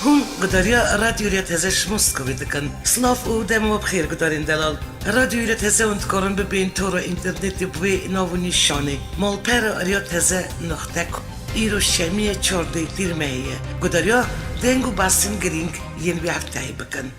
هون قدريا راديو ريتهزش موسكوي دكن سلاف او دمو بخير قدرين دلال راديو ريتهزه وندكارن ببين تورا انترنت بوي ناو نشانه مال پر ريتهزه نختك ایرو شمیه چارده تیر مهیه گداریا دنگو باسن گرینگ ین بیافتهی بکن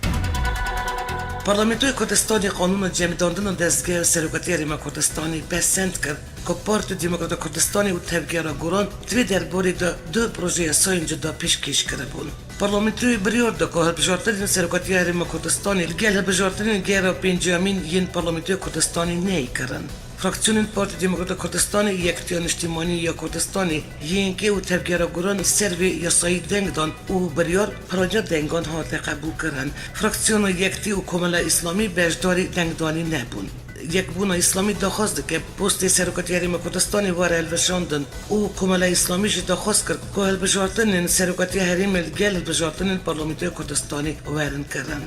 پارلمنتوی کردستانی قانون جمع داندن دستگاه سروکتی ریما کردستانی پسند کرد که پارتی دموکرات کردستانی و تبگیرا گوران توی درباره دو پروژه ساین جدا پیشکش کرده بود. پارلمنتوی بریار که هلبجارترین سروکتی ریما کردستانی لگل هلبجارترین گیرا پنجمین ین پارلمنتوی کردستانی نی کردن. فراکسیون پارتی دموکرات کردستانی یکتیان اجتماعی یا کردستانی یینکه و تبگیرا گوران سروی یاسایی دنگ دان و بریار پراجا دنگان ها قبول کردن. فراکسیون یکتی و کمال اسلامی بهشداری دنگدانی نبود. یک بونا اسلامی دخواست که پست سروکتی ریما کردستانی واره الوشاندن و کمال اسلامیش دخواست کرد که البجارتن سروکتی ریما گل البجارتن پارلمنتوی کردستانی وارن کردن.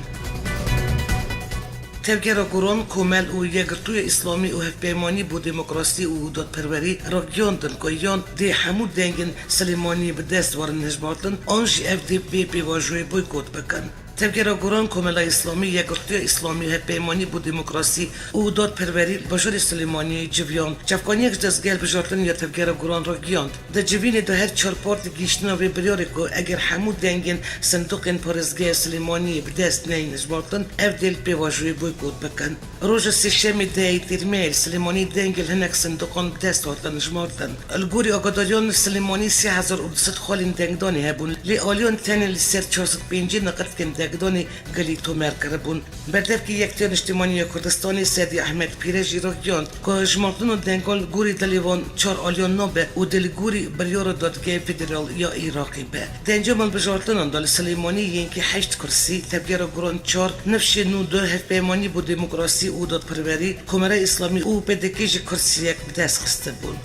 تبگیرا گوران کمال و یگرتوی اسلامی و هفپیمانی بو دموکراسی و دادپروری را گیاندن که یان دی همو دنگن سلیمانی به دست وارن نجباتن آنجی اف دی پی پی واجوی بویکوت بکن. تبگیرا گوران کمال اسلامی یگرتوی اسلامی و هفپیمانی بو دموکراسی و دادپروری بجور سلیمانی جویان جفکانی یک دستگل بجارتن یا تبگیرا گوران را گیاند. در جوین دو هر چار پارت گیشتنا و بریاره که اگر همو دنگن صندوق پارزگاه سلیمانی به دست نی نجباتن اف دی پی واجوی بویکوت بکن. روز سشمی دی ترمیل سلیمانی دنگل هنک صندوقان دست هاتن جمارتن. الگوری آگاداریان سلیمانی 3200 خالین دنگدانی هبون. لی آلیان تنی لسر 405 نقد کن دنگدانی گلی تومر کربون. بدر که یکتیان اجتماعی کردستانی سیدی احمد پیرجی را گیاند که جمارتن دنگال گوری دلیوان 4 آلیان نابه و دلگوری بریار دادگاه فدرال یا ایراقی به. دنجمان بجارتن دال سلیمانی یینکه 8 کرسی تبگیرا گران 4 نفش نو دو هفپیمانی بو دموکراسی و دادپروری کمره اسلامی او پدکیج کرسی یک دست خسته بود.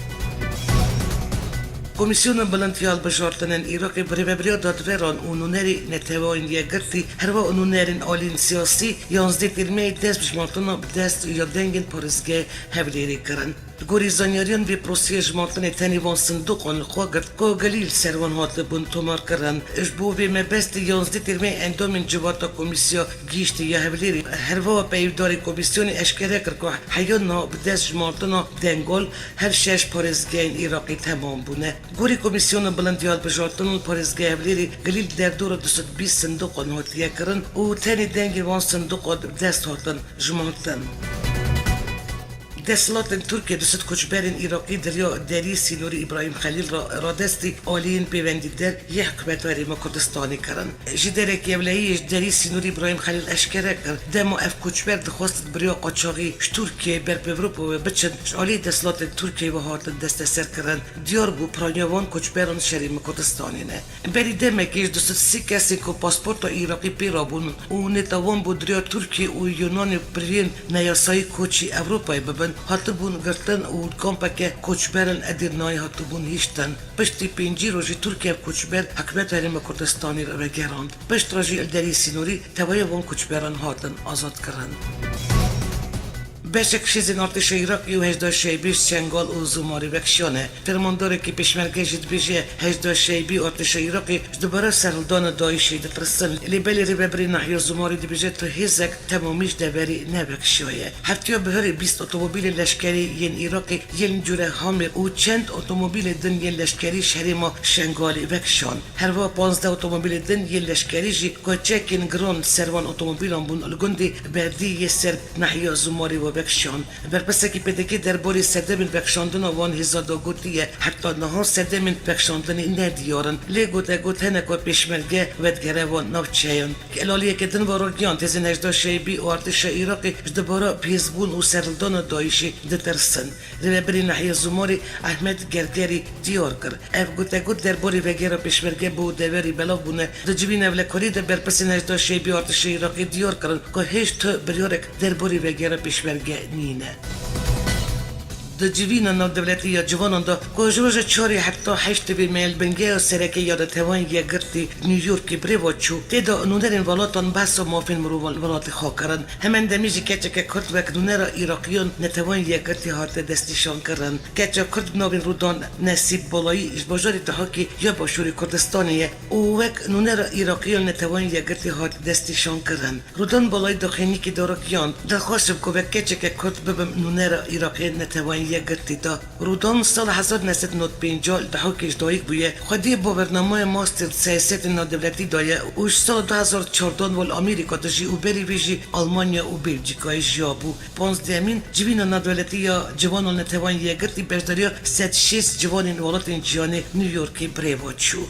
کمیسیون بلندیال بجارتنن ایراقی بریبریا دادوران و نونری نتوان یگرتی هروا نونرین آلین سیاسی 11 ترمی دست بجمارتنا دست یا دنگن پارزگاه هفلیری کرن. گوری زانیاریان وی پروسی جمارتن تنیوان صندوقان خواهد که گلیل سروان هات بون تومار کرن. اجبو وی مبست 11 ترمی اندامین جواتا کمیسیا گیشت یا هفلیری هروا پیوداری کمیسیون اشکره کرد که حیانا بدست جمارتنا دنگل هر 6 پارزگاه ایراقی تمام بونه. گوری کمیسیون بلندیال بجارتن پارزگاه هفلیری گلیل در دور 220 صندوقان هاتیه کرن و تنی دنگی وان صندوقان دست هاتن جمارتن. دستلات ترکیه دوست کوچبرین ایراقی دریا دری سینوری ابراهیم خلیل را دستی آلین پیوندی در یک حکومت ریما کردستانی کردن. جدره که ولایی دری سینوری ابراهیم خلیل اشکره کرد دمو اف کوچبر دخواست بریا قاچاقی ترکیه بر اروپا و بچن آلی دستلات ترکیه و هاتن دست سر کردن دیار بو پرانیوان کوچبران شریما کردستانی نه. بری دمه که دوست سی کسی که پاسپورت ایراقی پیرابون و نتوان بود دریا ترکیه و یونان برین نیاسایی کوچی اروپای ببن هاتبون گرتن و کمپک کوچبرن ادرنای هاتبون هیشتن. پشتی 5 روزی ترکیه کوچبر حکومت ریما کردستانی را گراند. پشت روزی الدری سینوری توای وان کوچبران هاتن آزاد کردند. بشک شیزن ارتش ایراقی و 18 شیبی چنگال و زماری وکشانه. فرمانداره که پشمرگه جد بیشه 18 شیبی ارتش ایراقی دوباره سرلدان دایشی دترسن لیبلی ریبری نحیا زماری دی بیشه تو هیزک تمامیش دبری نوکشویه. هفتیا بهری 20 اتومبیل لشکری ین ایراقی ین جوره هامر و چند اتومبیل دن ین لشکری شهریما شنگالی وکشان. هر وا 15 اتومبیل دن ین لشکری جی کوچکین گرون سروان اتومبیلان بون الگندی بردی یسر نحیا زماری و وکشان. برپسه که پدکی درباره سردمین وکشاندن وان هزادا گوتیه حتی نها سردمین وکشاندنی ندیارن. لیگو دگوت هنکو پیشمرگه ودگره وان نوچهیان. که الالیه که دن واراگیان تزین 18 شیبی و ارتش ایراقی جدبارا پیزبون و سرلدان دایشی دترسن. ریبری نحیه زماری احمد گرگری دیار کر. اف گوت دگوت درباره وگره پیشمرگه بود دوری بلا بونه. دجوین اولکاری در برپسه 18 شیبی ارتش ایراقی دیار کرن که هیچ تو بریارک درباره وگره پیشمرگه نینه. د جوینا نو دولتی یا جوانان دا کوجروج چاری حتی 8 میل بنگه و سرکه یاد توان یا گرتی نیویورک بریوچو تدا نونرین ولاتان بس و مافین مرو ولات خاکرن همین دمیجی کچه که کرد وک نونرا ایراقیان نتوان یا گرتی هات دستیشان کرن کچه کرد نوین رودان نصیب بالایی بازاری تحاکی یا باشوری کردستانیه او وک نونرا ایراقیان نتوان یا گرتی هات دستیشان کرن رودان بالای داخلی که دارکیان درخواست کو وک کچه که کرد ببم نونرا ایراقیان نتوان یا گرتی دا رودان سال 1950 تحاکیش دایک بویه خودی با برنامه ماستر سیاست نادولتی دایه اوش سال 2014 ول آمریکا دجی او بری ویجی آلمانیا و بلژیکای جابو 15 جوینا نادولتی یا جوانان نتوان یا گرتی بجداریا 106 جوانین ولاتین جیانه نیویورکی بریوچو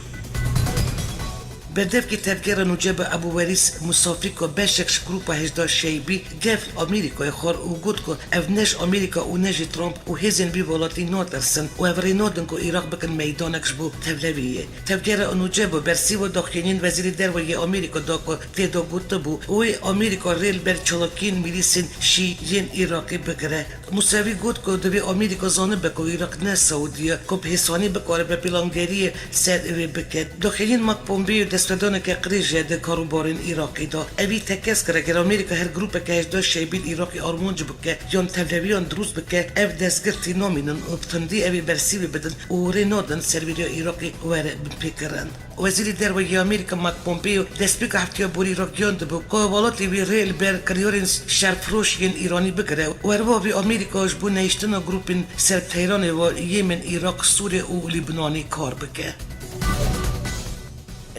بدف که تدگیر نوجب ابو وریس مسافیکو بشکش گروپا هجدا شیبی گف امریکای خور او گود کو افنش امریکا او نجی ترامپ و هزین بی ولاتی نوترسن و افری نودن کو ایراق بکن میدانکش بو تولویه تدگیر نوجب برسی و داخلین وزیر دروی امریکا داکو تیدا گوت بو و امریکا ریل بر چلاکین میلیسین شیین ایراقی بگره مساوی گود کو دوی امریکا زانه بکو ایراق نه سعودیه کو حسانی بکاره به پلانگری سر بکد داخلین مکپومبی دستودانه که قریجه ده کاروبارین ایراقی دا اوی تکس کرده که امریکا هر گروپ که هجدا شیبیل ایراقی آرمانج بکه یان تولویان دروز بکه او دستگرتی نامینن و بتندی اوی برسیوی بدن و رینادن سرویریا ایراقی وره بپیکرن وزیر دروی امریکا مک پومپیو دستپیک هفتیا بور ایراقیان ده بو که والاتی وی ریل بر کریورین شرفروشین ایرانی بگره و ارواوی امریکاش بو نیشتنا گروپین سرب تیران و یمن ایراق سوریه و لبنانی کار بکه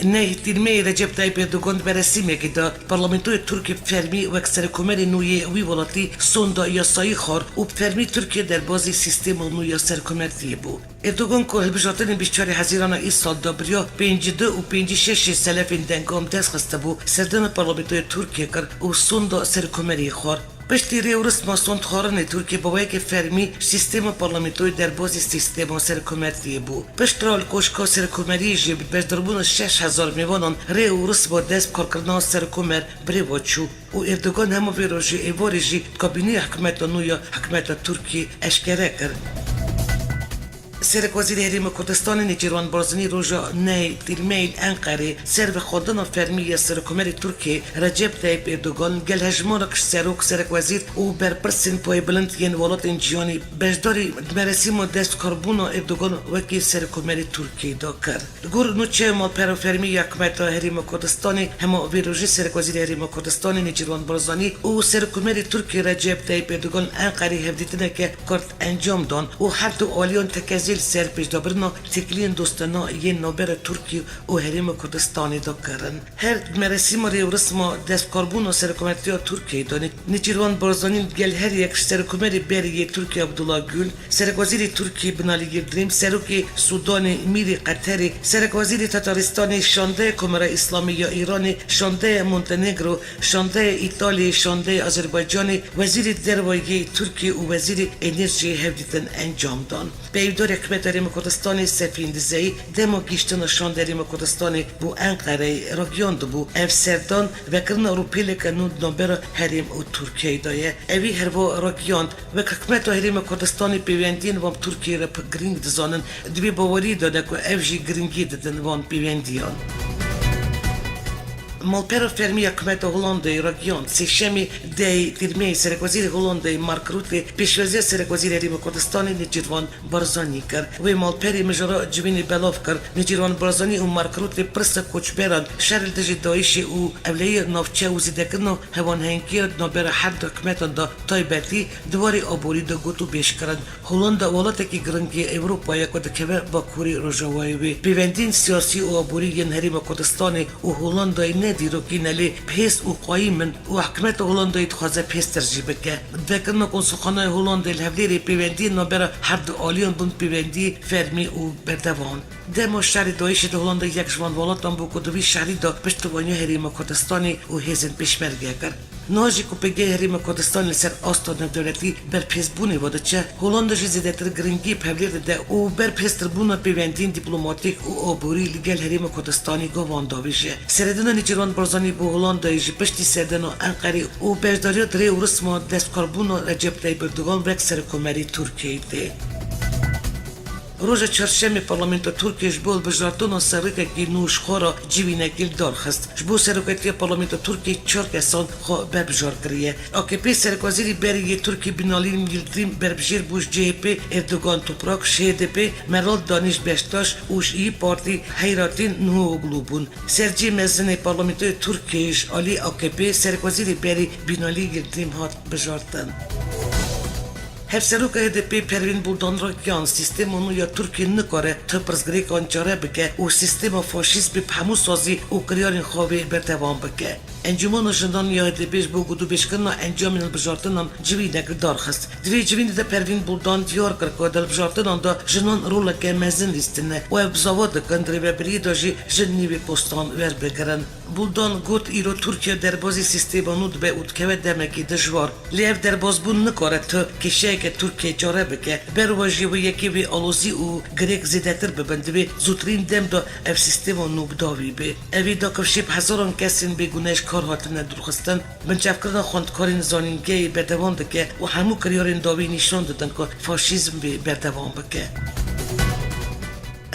نه تیرمی رجب طیب اردوغان برسیمه که دا پارلمانتوی ترکی فرمی و اکثر کمری نوی وی ولاتی سوندا یاسایی خار و فرمی ترکیه در بازی سیستم نوی سرکمرتی بو اردوغان که هلبجاتن 24 حزیران ای سال دا بریا 52 و 56 سلفین دنگام دست خسته بو سردن پارلمانتوی ترکیه کرد و سوندا سرکمری خار پشتی ریورس ماسون خارن ترکیه باوی که فرمی سیستم پارلمانتوی در بازی سیستم سرکمرتی بو پشترال کوشکا سرکمری جی بجدربون 6000 میوانان ریورس با دست کارکردن سرکمر بریوچو و اردوغان همو ویروژی ایواری جی کابینی حکمت نویا حکمت ترکی اشکره کرد سرک وزیر حریم کردستان نیجیروان بارزانی روژا نی تیرمیل انقره سر به خودن فرمی سرکمر ترکیه رجب طیب اردوغان گل هجمانکش سرک وزیر او برپرسین پای بلند ین ولات انجیانی بجداری مرسیم و دست کربون اردوغان وکی سرکمر ترکیه دا کرد گور نوچه مال پر فرمی حکمت حریم کردستان همه ویروژی سرک وزیر حریم کردستان نیجیروان بارزانی او سرکمر ترکیه رجب طیب اردوغان انقره هفدیتنه که کرد انجام دان و هر دو آلیان تکزیل سر پیش دابرنا تکلین دوستانا یه نوبر ترکی و حریم کردستانی دا کرن هر مرسیم و رسم دست کاربون و سرکمرتی ترکیه دانید نیجیروان بارزانی گل هر یک سرکمری بری ترکیه عبدالله گل سرکوزیر ترکیه بنالی گردریم سرکی سودان میری قطری سرکوزیر تاتارستان شانده کمره اسلامی یا ایرانی شانده مونتنگرو شانده ایتالی شانده آذربایجان وزیر دروایی ترکیه و وزیر انرژی هفدیتن انجام دان بیودار حکمت حریم کردستان سفیندزی دمو گیشتن شانده حریم کردستان بو انقره راگیاند بو اف سردان و کرن اروپیل کنود نوبر حریم و ترکیه دایه اوی هرو راگیاند و حکمت حریم کردستان پیوندین وام ترکیه را گرینگ دزانن دوی باوری داده که اف جی گرینگی دادن وام پیوندیان مالپر فرمی حکمت هولندی راگیان سیشمی دی تیرمی سرک وزیر هولندی مارک روته پیشوازی سرک وزیر حریم کردستان نیجیروان بارزانی کرد و مالپری مجرا جوینی بلاف کرد نیجیروان بارزانی و مارک روته پرس کوچبران شرل دجی دایشی و اولیه نافچه و زیدکن هوان هنگیر نوبر حد حکمت دا تایبتی دواری آبوری دا گوتو بیش کرد هولندا ولاته کی گرنگی اروپا یک دکوه با کوری روجوایی پیوندین سیاسی و آبوری ین حریم کردستان و هولندای دیروکی نلی پیس و قایمن و حکمت هولندای تخوازه پیس ترجیح بکه دکرنا کن سخانه هولندای الهفلیری پیوندی نوبر هر دو آلیان بند پیوندی فرمی و بردوان دمو شهری دایشی ده هولندای یک جوان والاتان بو کدوی شهری دا پشتوانی حریم کردستانی و هیزن پیشمرگه کرد ناجی کو پگه هریم کردستان لسر آستان دولتی بر پیزبونی وده چه هولند جی زیدتر گرینگی پولیر ده او بر پیستر بونا پیوندین دیپلماتیک او آبوری لگل هریم کردستانی گوان داویجه سردن نیجران برزانی بو هولند جی پشتی سردن و انقری او برداری دری ورسما دست کاربونا رجب طیب اردوغان برک سر کمری ترکیه ده روز چهارشنبه پارلمانت ترکیه جبول بجارتون سرکه کی نوش خورا جیوینه گل دارخست جبو سرکتی پارلمانت ترکیه چهار کسان خو بربجار کریه AKP سرکوزیری بری ترکی بینالی میلدریم بربجیر بوش CHP اردوغان توپراک HDP مرال دانش بشتاش اوش ای پارتی حیراتین نوغلو بون سرجی مزن پارلمانت ترکیه علی AKP سرکوزیری بری بینالی میلدریم هات بجارتن هفسروک HDP پروین بولدان را گیان سیستم اونو یا ترکی نکاره تپرز گریک آنچاره بکه و سیستم فاشیست به همو سازی و کریارین خوابه برتوان بکه انجمن جندان یا HDPش بو گدو بشکن انجام البجارتن جوی نگر دارخست دوی جوین ده پروین بولدان دیار کرد دل بجارتن دا جنان رول که مزن لیستنه و ابزاواد کندری و بری داجی جنی به پستان ور بگرن بولدان گوت ایرو ترکیه دربازی سیستم اونود به اودکه دمکی دشوار لیف درباز بون نکاره تو کشه که ترکیه جاره بکه برواجی و یکی وی آلوزی و گریک زیدتر ببندوی زودترین دم دا اف سیستم اونو بداوی به اوی دا کفشیب هزاران کسین بگونهش کار هاتن درخستن بنچف کردن خوندکارین زانینگی بردوان دکه و همو کریارین داوی نشان دادن که فاشیزم بردوان بکه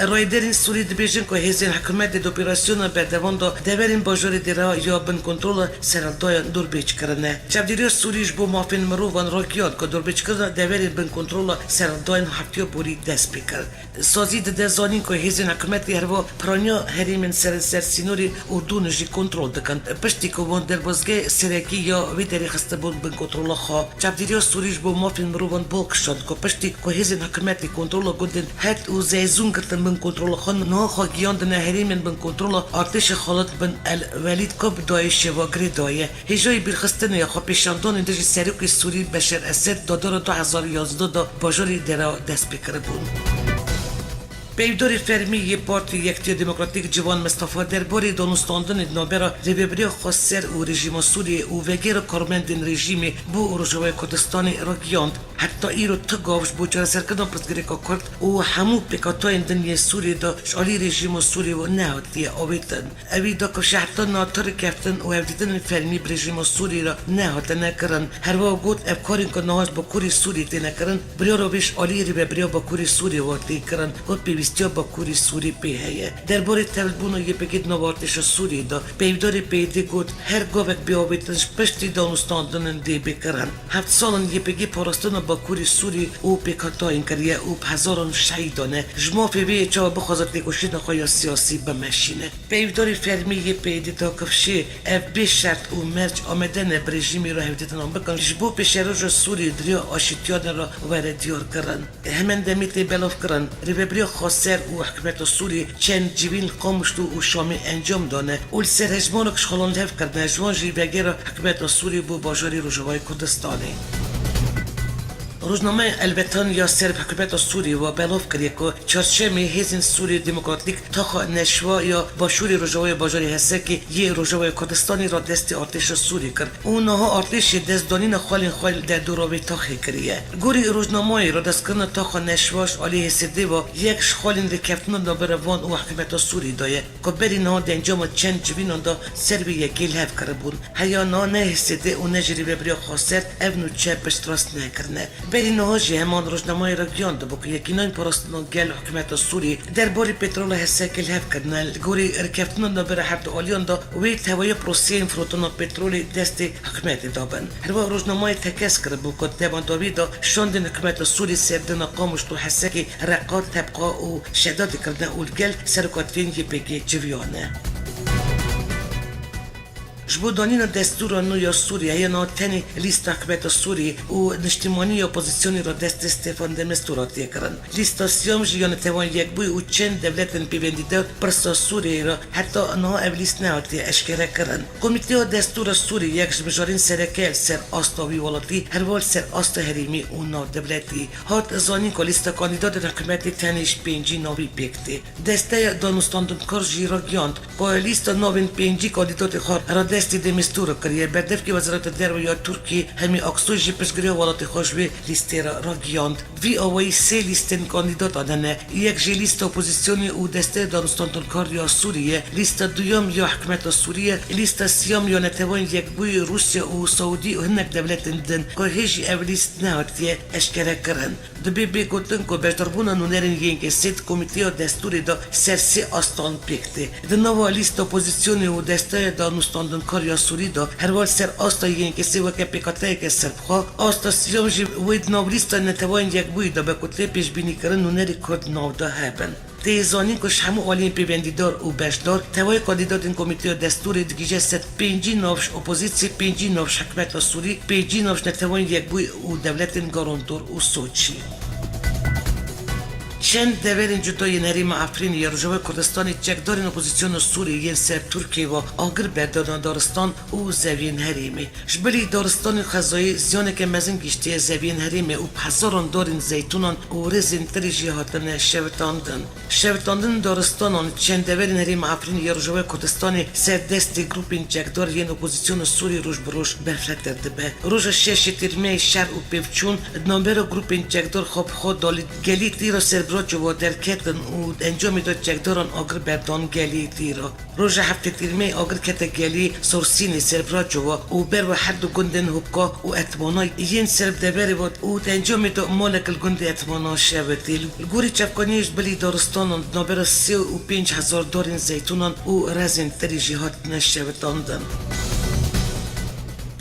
رایدرین سوری دبیجن که هزین حکومت د اپراسیون بردوان دا دورین باجار دیرا یا بن کنترل سرالدای دور بیچ کرنه چابدیری سوریش بو مافین مروان راکیات که دور بیچ کردن دورین بن کنترل سرالدای هفتیو بوری دست بکر سازی ده زانین که هزین حکومت هروا پرانیا هریمن سر سینوری اردون جی کنترل دکن پشتی که وان دربازگه سرکی یا ویتری خسته بن کنترل خوا چابدیری سوریش بو مافین مروان بولک شد که پشتی که هزین حکومت کنترل گندن هت او زیزون کردن بن کنترل خان نه خاگیان د نهریمن بن کنترل ارتش خالد بن الولید کب دایش و گریدایه هجای بیرخستن یا خو پیشاندان دژ سریک سوری بشار اسد دادار 2011 دا باجاری درا دست بکردون پیوداری فرمی پارتی یکتی دموکراتیک جوان مصطفی درباره دانستاندن نابرا ریبری خاصر و رژیم سوریه و وگر کارمندین رژیم بو روجوای کردستانی را گیاند حتی ایرو تگاوش بو چرا سرکردن پرزگریکا کرد و همو پیکاتای دنیا سوریه دا شالی رژیم سوریه و نهاتی آویتن اوی دا کفش حتی ناتر کفتن و هفدیدن فرمی برژیم سوریه را نهاته نکرن هر وا گوت افکارین که نهاش با کوری سوریه تی نکرن بریا رو بیش آلی ریبری با کوری سوریه واتی کرن گوت پیوستیا با کوری سوری پیهیه درباره تلبونو یه بگید نوارتش سوری دا پیوداری پیدی گود هر گوک بیابیتنش پشتی دانستاندن دی بکرن هفت سالن یه بگی پارستان با کوری سوری او پیکاتاین کریه او هزاران شهیدانه جمع فیوی چا بخوازد نکوشید نخواه سیاسی بمشینه پیوداری فرمی یه پیدی تا کفشه اف بی شرط او مرج آمدن برژیمی را هفدیدن آن بکن جبو پیشروج سوری دریا آشتیان را وردیار کرن همین دمیتی بلاف کرن ریبری خاصر و حکومت سوری چند جوین قامشتو و شامی انجام دانه اول سر هجمانو کشخالان لف کردن جوان جیبگر حکومت سوری بو باجاری روجوای کردستانی روزنامه البتان یا سرب حکومت سوری و بلاف کریه که چهارشنبه هزین سوری دموکراتیک تا نشوا یا باشوری روجوای باجاری هسته که یه روجوای کردستانی را دست ارتش سوری کرد اونها ارتش دستدانین خال در دوراوی تاخی کریه گوری روزنامه را دست کردن تا نشواش علی هسته و یک خالین رکفتن دابروان و حکومت سوری دایه که بری نه انجام چند جوینان دا سربی یکی لحف کربون هیا نه هسته و نجری ببری خاصت اونو چه پشتراست نکرنه بری نهاجی همان روزنامه را گیانده بو که یکینان پرستان گل حکومت سوری درباره پترول هسته لحف کردن گوری رکفتن دابر هر دو آلیان دا وی توای پروسیه فروتون پترول دست حکومت دابن هر با روزنامه تکس کرد بو که دیوان داوی دا شاندن حکومت سوری سردن قامش تو هسته که رقات طبقا و شداد کردن اولگل سرکاتفین یه بگی جویانه جبو دانین دستور نو یا سوریه یا ناتنی لیست حکومت سوری و نشتیمانی اپوزیسیونی را دست استفان دمستوراتی کرن لیست سیام جیان توان یک بوی و چند دولتن پیوندیده پرسا سوریه را حتی آنها اولیست نهاتی اشکره کرن کمیته دستور سوری یک جمجارین سرکل سر آستاوی ولاتی هروال سر آستا حریمی و نا دولتی هات زانین که لیست کاندیدات حکومت تنش پینجی ناوی بکتی دسته دانستاندن کار جی را گیاند با لیست ناوین پینجی کاندیدات خار را دستی دمیستور کریه بدف که وزارت درو یا ترکی همی اکسوجی پشگری ولات خوشوی لیستر را گیاند وی آوی سه لیستن کاندیدات آدنه یک جی لیست اپوزیسیونی او دسته دانستان کار یا سوریه لیست دوم یا حکمت سوریه لیست سیام یا نتوان یک بوی روسیه و سعودی و هنک دولت دن که هیچ اولیست نهاتیه اشکره کرن دبی بگوتن که بجدربونا نونرین ینگ سید کمیته دستوری دا سرسی آستان پیکته دنوا لیست اپوزیسیونی و دسته دانستان کار یا سوری دا هر وال سر آستا ینگ سی وکه پیکاته که سربخوا آستا سیام جی وید نو لیست نتوان یک بوی دا به کتله پیش بینی کرن نونری کرد نو دا هبن تیزانی کش همو آلین پیوندیدار و بشدار توای کاندیدات این کمیته دستور دیگه ست پنجی نوش اپوزیسی پنجی نوش حکمت سوری پنجی نوش نتوان یک بوی و دولت گارانتور و سوچی چند دورین جدای نریم افرین یا رجوع کردستانی چکدارین اپوزیسیون سوریه سر ترکیه و آگر برداران دارستان و زوین هریمی جبلی دارستان خزایی زیانه که مزین گشتی زوین هریمی و هزاران دارین زیتونان و رزین تریجی هاتن شوتاندن دارستانان چند دورین نریم افرین یا رجوع کردستانی سر دستی گروپین چکدار ین اپوزیسیون سوری روش بروش بفرتر دبه روش شش تیرمه شر و پیوچون نامبر گروپین چکدار خوب خود دالید گلی تیرا سر جو درکتن و انجام داد چکداران آگر بردان گلی دیرا روز هفته تیرمه آگر کت گلی سورسینی سربراجو و بر و حد گندن حکا و اتمانای این سرب دبری بود و انجام داد مالک الگند اتمانا شبتیل گوری چفکانیش بلی دارستانان نابر 35,000 دارین زیتونان و رزین تریجی هات نشبتاندن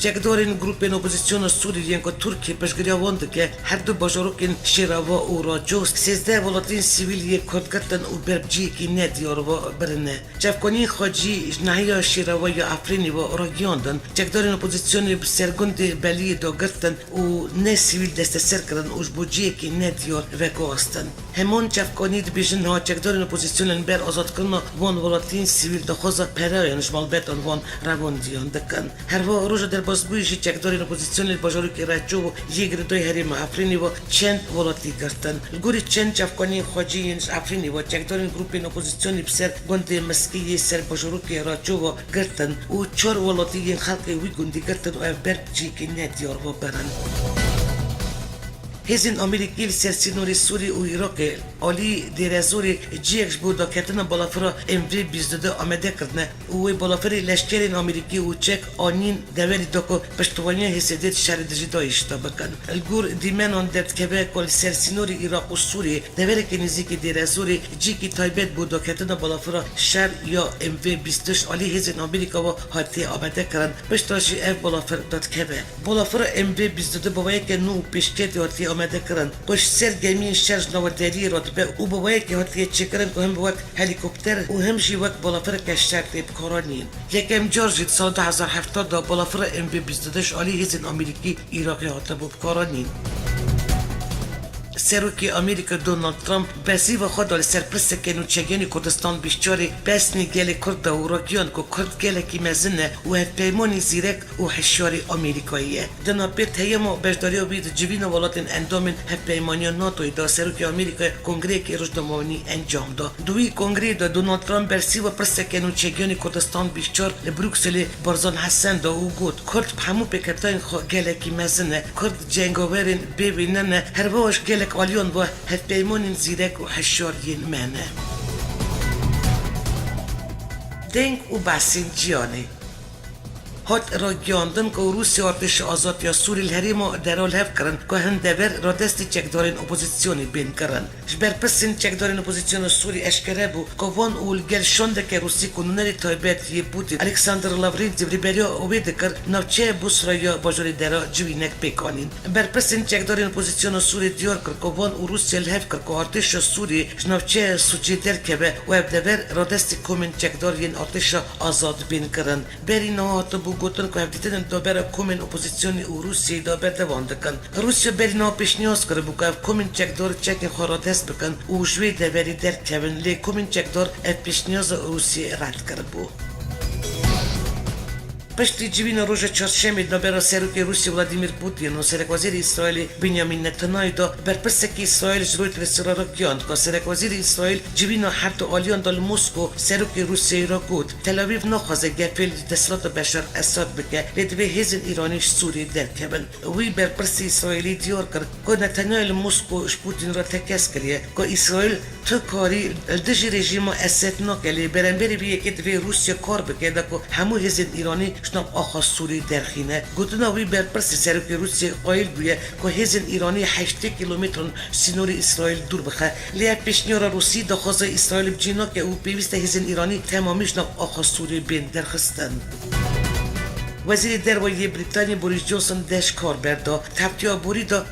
چکدارین گروپین اپوزیسیون سوریه که ترکیه پشگری آورد که هر دو باجاروکین شیراوا و راجوست 13 ولاتین سیویلی کردگرتن و بربجی که ندیار و برنه چفکانی خاجی نهیا شیراوا یا افرینی و راگیاندن چکدارین اپوزیسیون سرگند بلی داگرتن و نه سیویل دست سر کردن و جبوجی که ندیار وگاستن همون چفکانی بیشن ها چکدارین اپوزیسیون بر آزاد کردن وان ولاتین سیویل دخوزا پرایانش مالبتان وان رواندیان دکن هر روز در بازگویی چکدارین اپوزیسیون باجارو که رچو و یک ردای هریم افرینی و چند ولاتی گرتن گوری چند چفکانی خواجی افرینی و چکدارین گروپین اپوزیسیونی بسر گند مسکی سر باجارو که رچو و گرتن و 4 ولاتی خلقی وی گندی گرتن و برچی که ندیار و برن هزین آمریکی سرسینوری سوری و عراق علی دیرزوری جیکش بود کتن بالافرا امری 22 آمده کردن و بالافری لشکرین آمریکی و چک آنین دوری دکو پشتوانی حسادت شرد جدایش تا بکن الگور دیمن آن درد که به کل سرسینوری عراق و سوری دوری که نزدیک دیرزوری جیکی تایبت بود کتن بالافرا شر یا امری 22 علی هزین آمریکا و هاتی آمده کردن پشتاشی اف بالافر داد که به بالافرا امری 22 باید که نو پیشکت هاتی آمده کردن پشت سر گمی شرج نوادری رتبه و باید که هاتی چکرن که هم بود هلیکوپتر و همشی وقت بالافر کشتر بکارانین یکم جورجیت سال 2070 دا بالافر MV 22 علی هزین آمریکی عراقی هاته بکارانین سروکی آمریکا دونالد ترامپ بسی و خود دل سرپرست کنوچگانی کردستان بیشتری بسنی گل کرد و راگیان که کرد گل کی مزنه و هد پیمانی زیرک و حشاری آمریکاییه دنا بیت هیما بجداری و بید جوین ولاتین اندامین هد پیمانی ناتوی دا سروکی آمریکا کنگره که رجدمانی انجام دا دوی کنگره دا دونالد ترامپ برسی و پرست کنوچگانی کردستان بیشتر لبروکسلی بارزان حسن دا و گود کرد همو بکتاین خو گل کی مزنه کرد جنگاورین ببینن هر باش گل آلیون و هد پیمانین زیرک و حشارین منه دنگ و بسین جیانی هات را گیاندن که روسی ارتش آزاد یا سوری الهریم در حال هف کرن که هندور را دستی چکدارین اپوزیسیونی بین کرن جبر پسین چکدارین اپوزیسیون سوری اشکره بو که وان اول گل شنده که روسی کنونری تایبت یه پوتین الکساندر لاورینتیو ریبریا اوید کر نوچه بوسرا یا باجوری درا جوینک بکانین بر پسین چکدارین اپوزیسیون سوری دیار کر که وان او روسی الهف کر که ارتش سوری نوچه سوچی در کبه و ابدور را دستی کومن چکدارین ارتش آزاد بین کرن بری نهات بو گوتن که هفته دابر کومن اپوزیسیونی و روسیه دابر دوان دکن روسیه بری نا پیشنیاز کرده بو که کومن چکدار چک خورا دست بکن و جوی دوری در کبن لی کومن چکدار پیشنیاز روسیه رد کرده بو پشتی جوین روز چهارشنبه نوبر سروک روسیه ولادیمیر پوتین و سرک وزیر اسرائیل بنیامین نتانیاهو دا برپرسه که اسرائیل جلوی ترسرا را گیاند که سرک وزیر اسرائیل جوین هر دو آلیان دال مسکو سروک روسیه را گفت تل آویو نخواسته گپیل دستلات بشار اساد بکه لدوی هزین ایرانیش سوری درکبن وی برپرس اسرائیلی دیار کرد که نتانیاهو مسکو پوتین را تکس کریه که اسرائیل تو کاری دژی رژیم اسد نکلی برنبری بیه که دوی روسیه کار بکه که همو هزین ایرانی شنام آخا سوری درخینه گوتنا وی برپرس سروک روسیه قایل بویه که هزین ایرانی 8 کیلومتر سینور اسرائیل دور بخه لیا پیشنیار روسی دخواست اسرائیل بجینا که او پیوست هزین ایرانی تمامیش نام آخا سوری بین درخستن وزیر درباره بریتانیا بوریس جانسون دش کار بردا تبتیا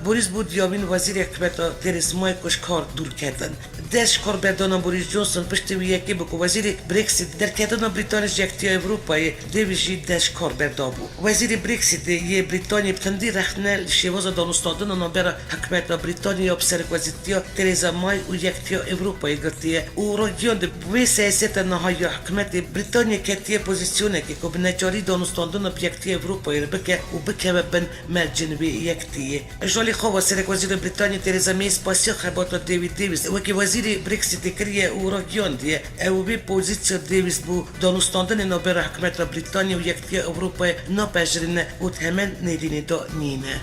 بوریس بود یامین وزیر حکومت ترس مای کش کار دور کردن دش کار بردان بوریس جانسون پشت وی که بکو وزیر برکسیت در کردن بریتانیا یکتی اروپای دیویجی دش کار بردا بود وزیر برکسیت یه بریتانیا بتندی رخنه شواز دانستادن نامبر حکومت بریتانیا بسر وزیرتیا ترزا مای و یکتی اروپای گرتیه او را گیاند به سیاست نهایی حکومت بریتانیا کتی پوزیسیونه که کو بنجاری دانستادن یکتی اروپایی رو بکه و بکه بن مرجنبی یکتیه جالی خواه سرک وزیر بریتانیا ترزا می سپاسی خبات دیوید دیویس و که وزیر برکسیت کریه او را گیاندیه او به پوزیسیون دیویس بو دانستاندن نوبر حکومت بریتانیا و یکتی اروپای نپذیرنه و تمن ندینه دا نینه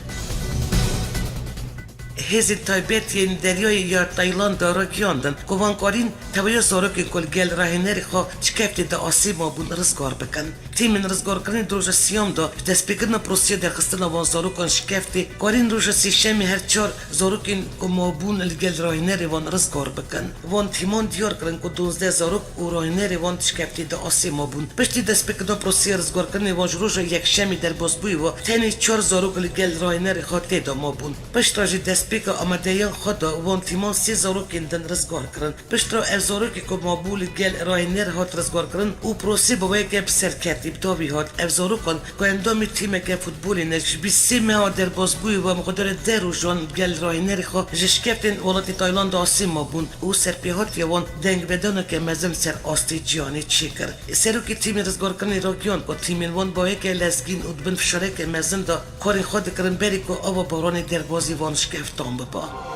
هزین تایبت یعنی دریای یا تایلند را گیاندن گوانکارین توی زارک کل گل راهنری خوا چکفت دا آسیما بون رزگار بکن تیمن رزگار کردن روز سیام دا دست بگیرن پروسیه در خستن وان زاروکان شکفته کارین روز سیشمی هر چهار زاروکین که مابون الگل راهنری وان رزگار بکن وان تیمان دیار کردن که 12 زاروک و راهنری وان شکفت دا آسیما بون پشتی دست بگیرن پروسیه رزگار کردن وان روز یک شمی در بازبوی و تنی 4 زاروک الگل راهنری خوا تیدا مابون پشت راجی دست که آمدهیان خدا وان تیمان 3 زاروکین دن رزگار کردن پشت را زاروکی که مابول گل راهنر هات رزگار کردن او پروسی باید که بسر کتیب داوی هات زاروکان که اندامی تیم که فوتبولی نش 23 ماه در بازگوی و مقدار در و جان گل راهنر خوا جشکفتن ولات تایلند آسیما بون او سرپیهات یوان دنگ بدانه که مزم سر آستی جیانی چی کرد سروکی تیم رزگار کردن راگیان که تیم وان باید که لزگین ادبن فشاره که مزم دا کاری خود کردن بری که آوا باران در بازی وان شکفتان بپا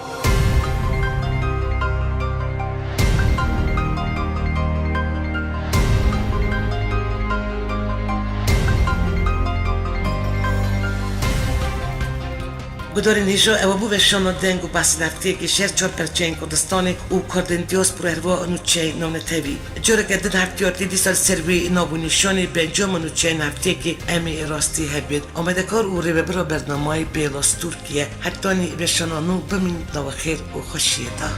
گداری نیجا اوابو وشان دنگ و بس نفتی که شهر 4 پرچین کردستانی و کردندیاس پر هروا نوچه نام تبی جوره که دن هفتیاتی دی سال سروی نابو نشانی بنجام نوچه نفتی که امی راستی هبید آمده کار او رو برا برنامه بیلاس ترکیه حتی نی وشانانو بمین نو خیر و خوشیتا